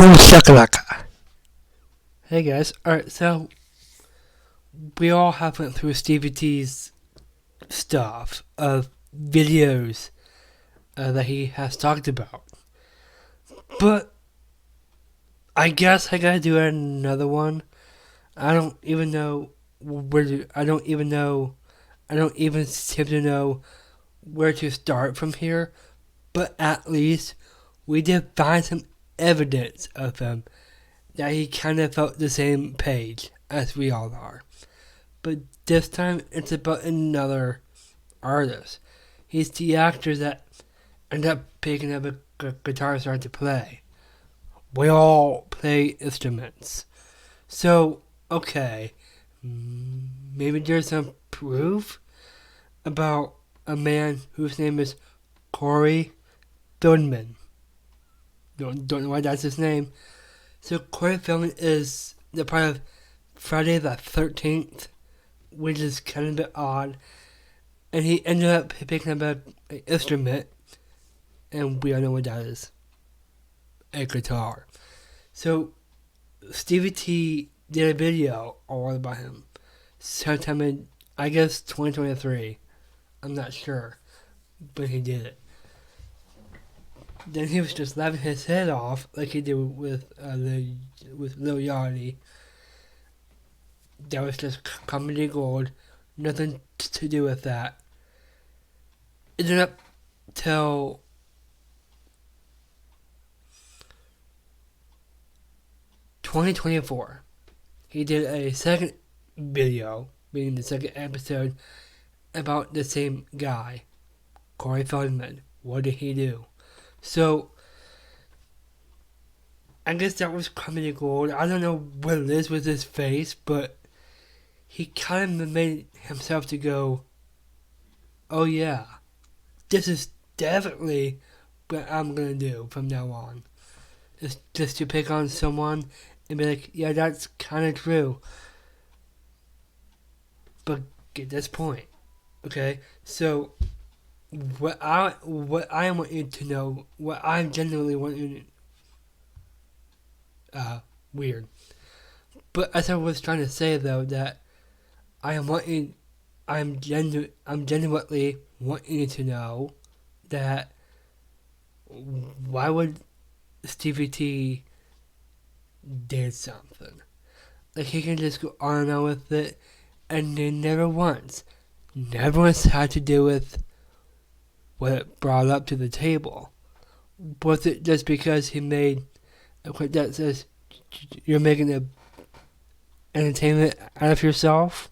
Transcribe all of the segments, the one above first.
Boom shakalaka. Hey guys, alright, so we all have went through Stevie T's stuff of videos that he has talked about. But I guess I gotta do another one. I don't even know I don't even seem to know where to start from here. But at least we did find some evidence of him that he kind of felt the same page as we all are. But this time it's about another artist. He's the actor that ended up picking up a guitar and started to play. We all play instruments. So, okay, maybe there's some proof about a man whose name is Corey Feldman. Don't know why that's his name. So Corey Feldman is the part of Friday the 13th, which is kind of a bit odd. And he ended up picking up an instrument, and we all know what that is. A guitar. So Stevie T did a video all about him. Sometime in, I guess, 2023. I'm not sure. But he did it. Then he was just laughing his head off like he did with Lil Yachty. That was just comedy gold. Nothing to do with that. It ended up till 2024. He did a second video, meaning the second episode, about the same guy, Corey Feldman. What did he do? So, I guess that was comedy gold. I don't know what it is with his face, but he kind of made himself to go, oh yeah, this is definitely what I'm going to do from now on. Just to pick on someone and be like, yeah, that's kind of true. But get this point, okay? So, what I want you to know, what I genuinely want you to, weird. But as I was trying to say though, that I'm genuinely wanting you to know that why would Stevie T did something? Like he can just go on and on with it, and they never once had to do with what it brought up to the table. Was it just because he made a quote that says you're making a entertainment out of yourself?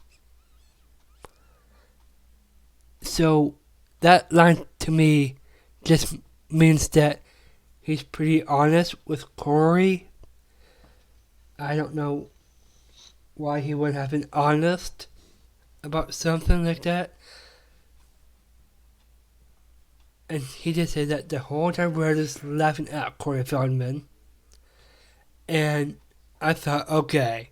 So that line to me just means that he's pretty honest with Corey. I don't know why he would have been honest about something like that. And he just said that the whole time we were just laughing at Corey Feldman. And I thought, okay,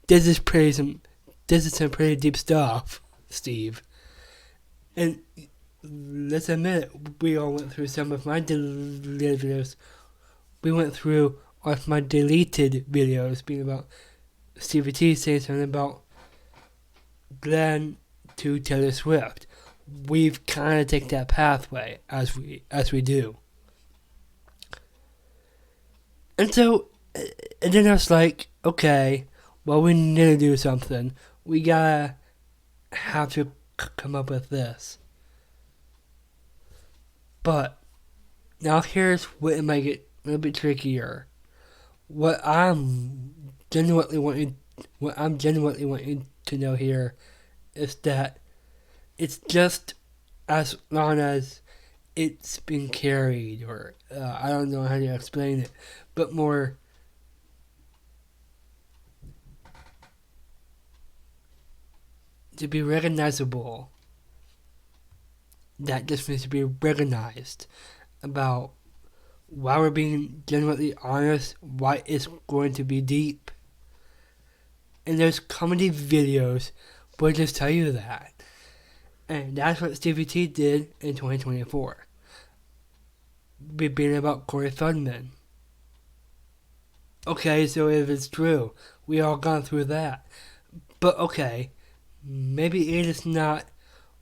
this is some pretty deep stuff, Steve. And let's admit it, we all went through some of my deleted videos. We went through all of my deleted videos being about Stevie T saying something about Glenn to Taylor Swift. We've kind of taken that pathway as we do. And so, and then I was like, okay, well, we need to do something. We gotta have to come up with this. But now here's what it might get a little bit trickier. What I'm genuinely wanting to know here is that it's just as long as it's been carried, or I don't know how to explain it, but more to be recognizable. That just needs to be recognized about why we're being genuinely honest, why it's going to be deep. And there's comedy videos will just tell you that. And that's what Stevie T did in 2024. Being about Corey Feldman. Okay, so if it's true, we all gone through that. But okay, maybe it is not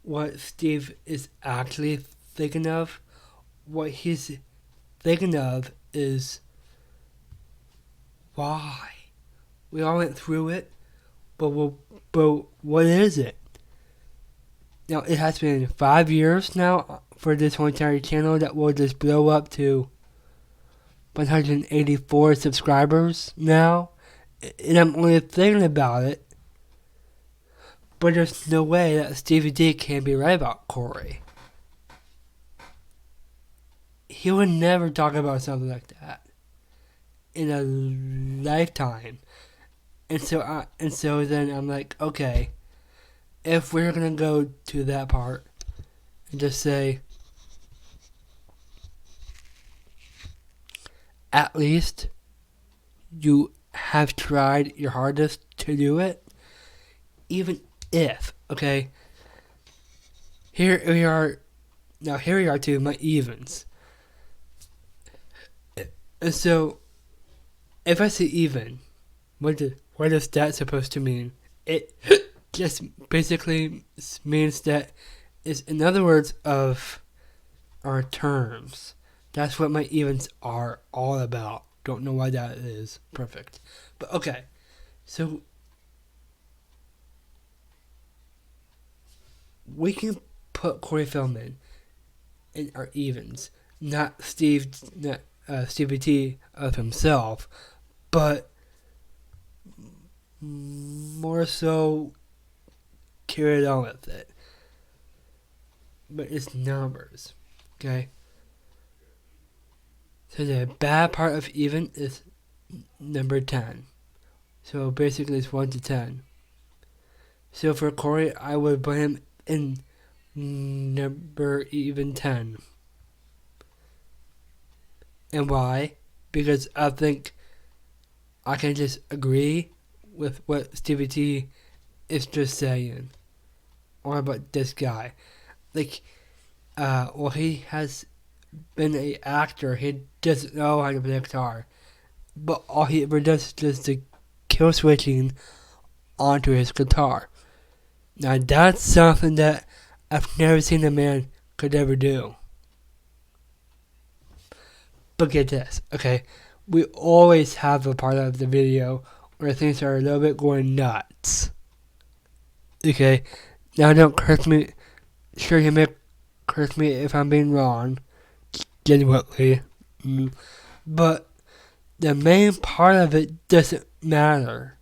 what Steve is actually thinking of. What he's thinking of is why. We all went through it, but what is it? Now, it has been 5 years now for this whole entire channel that will just blow up to 184 subscribers now. And I'm only thinking about it, but there's no way that Stevie T can be right about Corey. He would never talk about something like that in a lifetime. And so then I'm like, okay, if we're gonna go to that part and just say, at least you have tried your hardest to do it, even if, okay, here we are to my evens. And so, if I say even, what is that supposed to mean? It just basically means that it's in other words of our terms. That's what my evens are all about. Don't know why that is. Perfect. But okay, so we can put Corey Feldman in our evens, not Stevie T of himself, but more so carried on with it. But it's numbers, okay? So the bad part of even is number 10. So basically it's 1 to 10. So for Corey, I would put him in number even 10. And why? Because I think I can just agree with what Stevie T is just saying. Or about this guy. Like, well, he has been an actor. He doesn't know how to play guitar. But all he ever does is just the kill switching onto his guitar. Now that's something that I've never seen a man could ever do. But get this, okay? We always have a part of the video where things are a little bit going nuts. Okay? Now don't curse me. Sure, you may curse me if I'm being wrong. Genuinely. But the main part of it doesn't matter.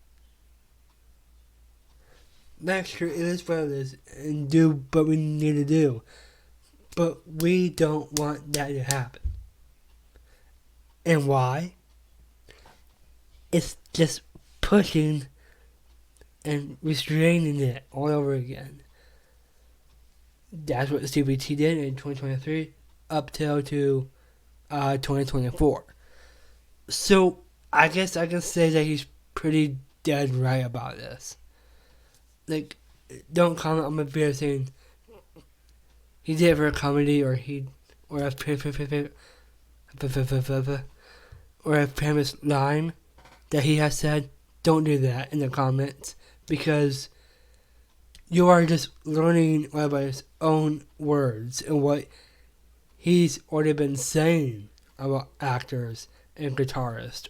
Make sure it is what it is and do what we need to do. But we don't want that to happen. And why? It's just pushing and restraining it all over again. That's what Stevie T did in 2023 up till to 2024. So I guess I can say that he's pretty dead right about this. Like, don't comment on my video saying he did it for a comedy or a famous line that he has said. Don't do that in the comments because you are just learning by his own words and what he's already been saying about actors and guitarists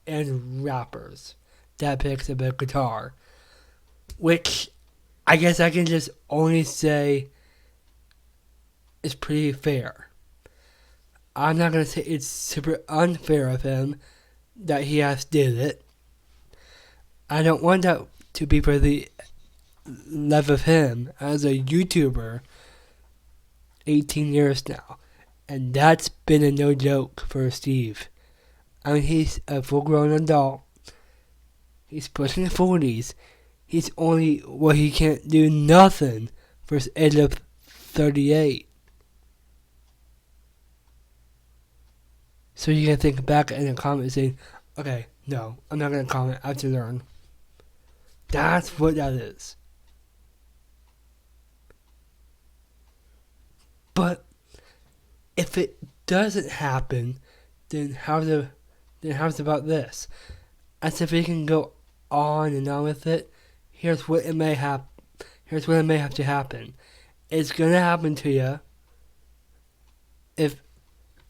and rappers that picks up a guitar, which I guess I can just only say is pretty fair. I'm not going to say it's super unfair of him that he has did it. I don't want that to be for the love of him as a YouTuber 18 years now. And that's been a no joke for Steve. I mean, he's a full-grown adult. He's pushing the 40s. He's only, well, he can't do nothing for his age of 38. So you can think back in the comments saying, okay, no, I'm not going to comment. I have to learn. That's what that is. But if it doesn't happen, then how the then how's about this? As if we can go on and on with it. Here's what it may have. Here's what it may have to happen. It's gonna happen to you if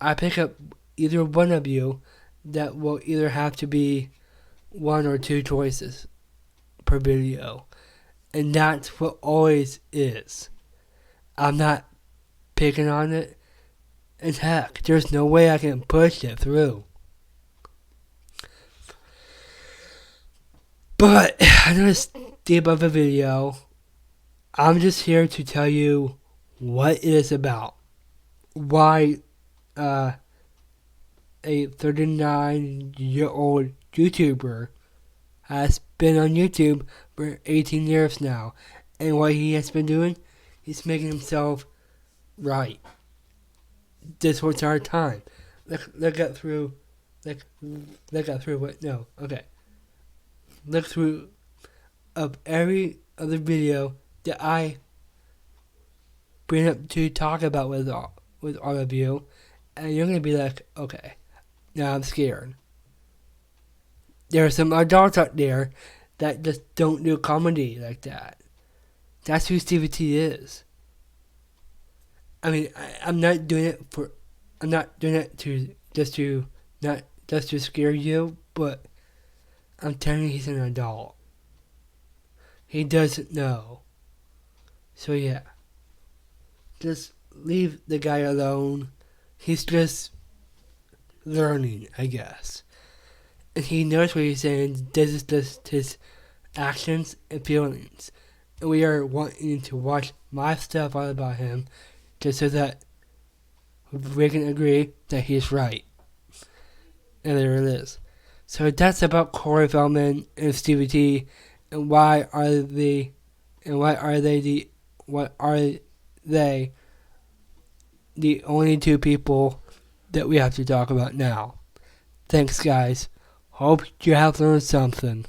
I pick up either one of you. That will either have to be one or two choices per video, and that's what always is. I'm not picking on it, and heck, there's no way I can push it through. But I know it's the above the video. I'm just here to tell you what it is about. Why a 39-year-old YouTuber has been on YouTube for 18 years now. And what he has been doing, he's making himself right this whole entire time. Look through of every other video that I bring up to talk about with all of you, and you're gonna be like, okay, now I'm scared. There are some adults out there that just don't do comedy like that. That's who Stevie T is. I mean, I'm not doing it to scare you, but I'm telling you, he's an adult. He doesn't know. So yeah, just leave the guy alone. He's just learning, I guess. And he knows what he's saying. This is just his actions and feelings. And we are wanting to watch my stuff all about him just so that we can agree that he's right. And there it is. So that's about Corey Feldman and Stevie T, and why are they the only two people that we have to talk about now. Thanks, guys. Hope you have learned something.